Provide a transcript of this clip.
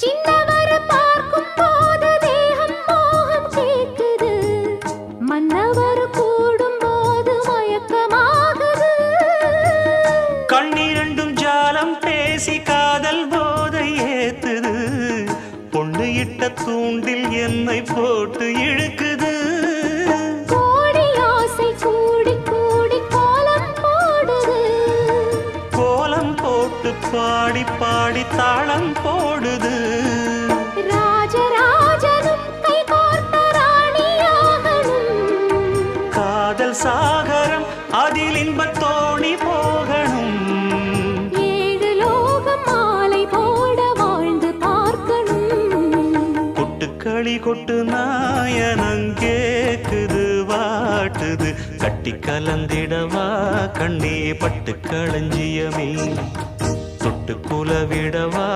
சின்னவர் பார்க்கும் போது தேகம் மோகம் கேட்குது, மன்னவர் கூடும் போது மயக்கமாகுது. கண்ணிரண்டும் ஜாலம் பேசி காதல் போதை ஏத்துது, பொண்ணு இட்ட தூண்டில் என்னை போட்டு இழுக்குது. கோடி ஆசை கூடி கூடி கோலம் போடுது, கோலம் போட்டு பாடி பாடி தாளம் போடுது. ராஜராஜனும் கை கோர்த்த ராணியாகணும், காதல் சாகரம் அதில் இன்பத் தோணி போகணும். ஏழு லோகம் மாலை போட வாழ்ந்து பார்க்கணும். கொட்டுக்களி கொட்டு நாயனங் கேக்குது வாட்டுது, கட்டி கலந்திடவா கண்ணே பட்டு களஞ்சியமே, தொட்டு குலவிடவா